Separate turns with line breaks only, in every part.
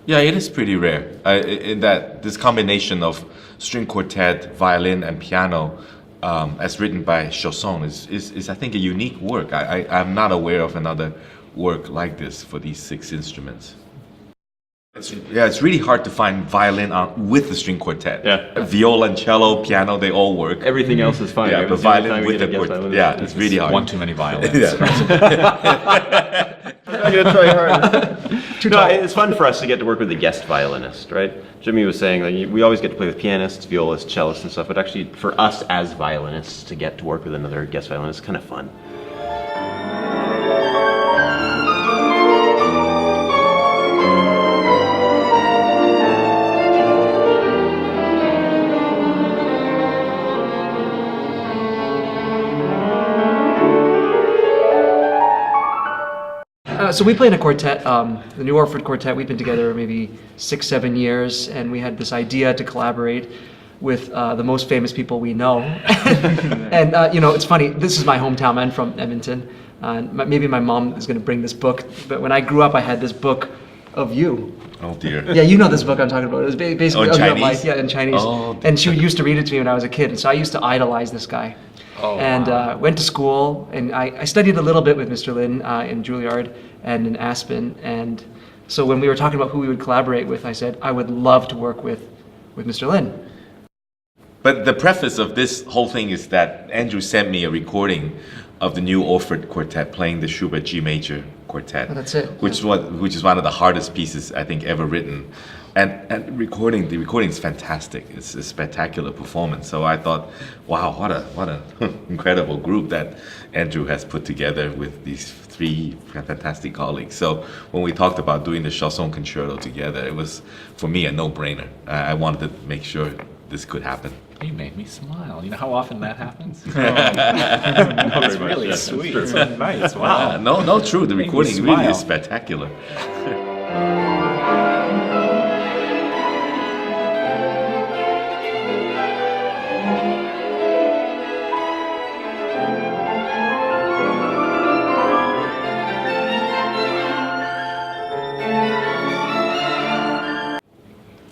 Yeah, it is pretty rare. In that this combination of string quartet, violin, and piano, as written by Cho-Liang, is I think a unique work. I'm not aware of another work like this for these 6 instruments. It's really hard to find violin with the string quartet.
Yeah.
Viola and cello, piano, they all work.
Everything else is fine.
Yeah, but violin with the quartet. Yeah, it's really hard.
One too many violins.
I'm gonna try hard. It's fun for us to get to work with a guest violinist, right? Jimmy was saying that we always get to play with pianists, violists, cellists, and stuff. But actually, for us as violinists to get to work with another guest violinist is kind of fun.
So we play in a quartet, the New Orford Quartet. We've been together maybe 6-7 years, and we had this idea to collaborate with the most famous people we know. And it's funny, this is my hometown. I'm from Edmonton. Maybe my mom is going to bring this book, but when I grew up, I had this book of you.
Oh dear.
Yeah, you know this book I'm talking about. It was basically
in Chinese?
life, yeah, in Chinese.
Oh,
and she used to read it to me when I was a kid, and so I used to idolize this guy. Went to school, and I studied a little bit with Mr. Lin in Juilliard and in Aspen. And so when we were talking about who we would collaborate with, I said I would love to work with Mr. Lin.
But the preface of this whole thing is that Andrew sent me a recording of the New Orford Quartet playing the Schubert G Major Quartet.
Oh, that's it.
Which is one of the hardest pieces I think ever written. And the recording is fantastic. It's a spectacular performance. So I thought, wow, what a incredible group that Andrew has put together with these 3 fantastic colleagues. So when we talked about doing the Chanson Concerto together, it was for me a no-brainer. I wanted to make sure this could happen.
You made me smile. You know how often that happens?
That's
really sweet. It's nice. Wow.
No, true. The recording really is spectacular.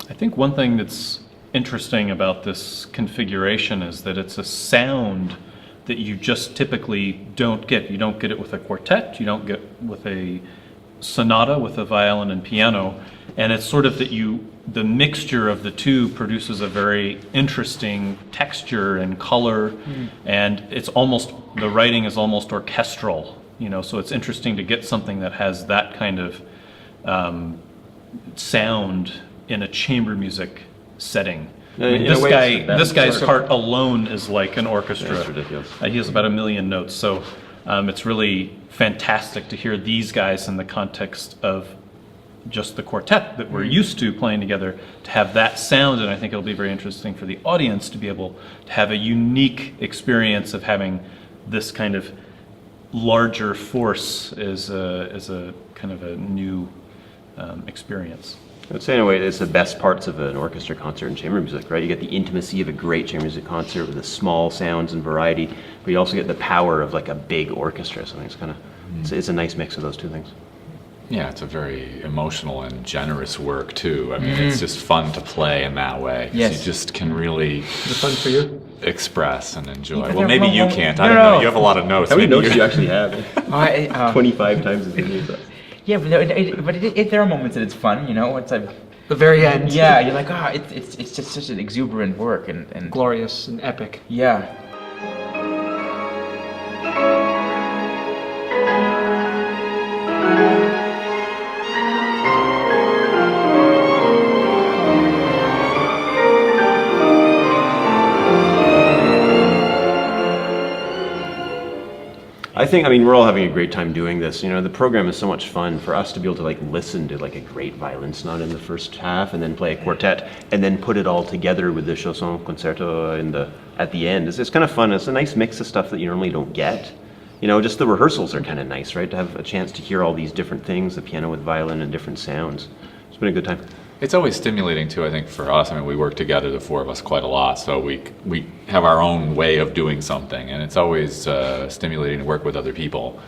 I think one thing that's interesting about this configuration is that it's a sound that you just typically don't get. You don't get it with a quartet, you don't get with a sonata with a violin and piano, and it's sort of that the mixture of the two produces a very interesting texture and color, and the writing is almost orchestral, so it's interesting to get something that has that kind of sound in a chamber music setting. This guy's part alone is like an orchestra.
That's ridiculous.
He has about 1 million notes, so it's really fantastic to hear these guys in the context of just the quartet that we're used to playing together, to have that sound, and I think it'll be very interesting for the audience to be able to have a unique experience of having this kind of larger force as a kind of a new experience.
I would say in a way it's the best parts of an orchestra concert in chamber music, right? You get the intimacy of a great chamber music concert with the small sounds and variety, but you also get the power of like a big orchestra. So I think it's kind of, it's a nice mix of those two things.
Yeah, it's a very emotional and generous work too. I mean, it's just fun to play in that way.
Yes.
You just can really
Is it fun for you?
express and enjoy.
Yeah,
Well, maybe you can't. I
no,
don't know.
no.
You have a lot of notes.
How many
Maybe
notes do you actually have? 25 times as many as that.
Yeah, but there are moments that it's fun, It's like
The very end.
yeah, you're like it's just such an exuberant work and
Glorious and epic.
yeah.
I mean, we're all having a great time doing this. The program is so much fun for us to be able to like listen to like a great violin sonata in the first half, and then play a quartet, and then put it all together with the Chanson Concerto at the end. It's kind of fun. It's a nice mix of stuff that you normally don't get. Just the rehearsals are kind of nice, right? To have a chance to hear all these different things, the piano with violin and different sounds. It's been a good time.
It's always stimulating too, I think, for us. I mean, we work together, the 4 of us, quite a lot, so we have our own way of doing something, and it's always stimulating to work with other people.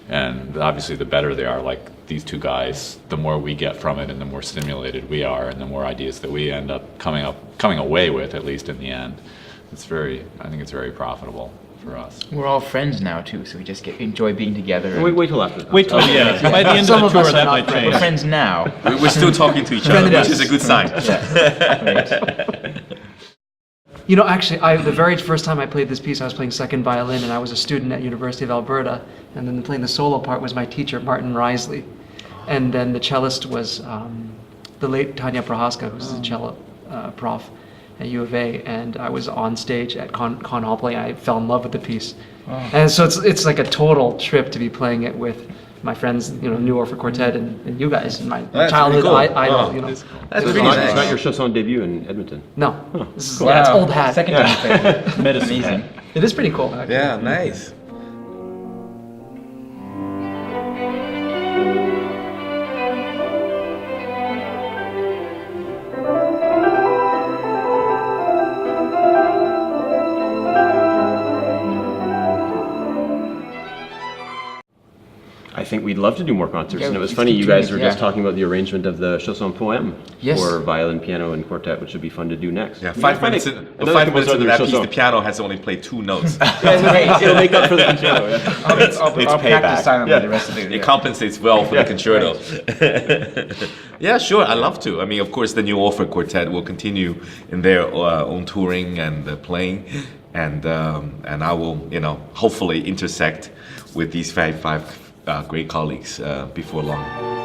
And obviously the better they are, like these two guys, the more we get from it and the more stimulated we are and the more ideas that we end up coming away with, at least in the end. I think it's very profitable for us.
We're all friends now too, so we just enjoy being together.
Wait till after.
Wait till, yeah, by the end
Some
of the
of us
tour
are
that
not
might
friends.
change.
We're friends now.
We're still talking to each other, which is a good sign.
Great.
You know, actually, the very first time I played this piece, I was playing second violin, and I was a student at University of Alberta, and then playing the solo part was my teacher, Martin Risley, and then the cellist was the late Tanya Prohaska, who's the cello prof at U of A, and I was on stage at Con Hall playing. I fell in love with the piece, and so it's like a total trip to be playing it with my friends, you know, New Orford Quartet, and you guys, and my
That's
childhood
pretty cool.
idol, you know.
That's
It's
pretty
not,
nice.
it's not your chanson debut in Edmonton.
No, this is yeah, it's old hat.
Second time you played it.
Medicine.
Amazing.
It is pretty cool. Actually.
Yeah, nice.
I think we'd love to do more concerts,
Yeah,
and it was
please
funny,
keep
you
doing
guys
it,
were just
yeah.
talking about the arrangement of the chanson poème
Yes.
for violin, piano, and quartet, which would be fun to do next.
Yeah,
We
5
might
minutes.
find
Into
another composer
that piece,
chanson.
the piano has only played 2 notes.
It'll make up for the concerto. Yeah.
I'll
payback.
practice silently
Yeah.
the rest of it.
It compensates well for the concerto. Yeah, sure, I'd love to. I mean, of course, the New Orford Quartet will continue in their own touring and playing, and I will, you know, hopefully intersect with these five great colleagues before long.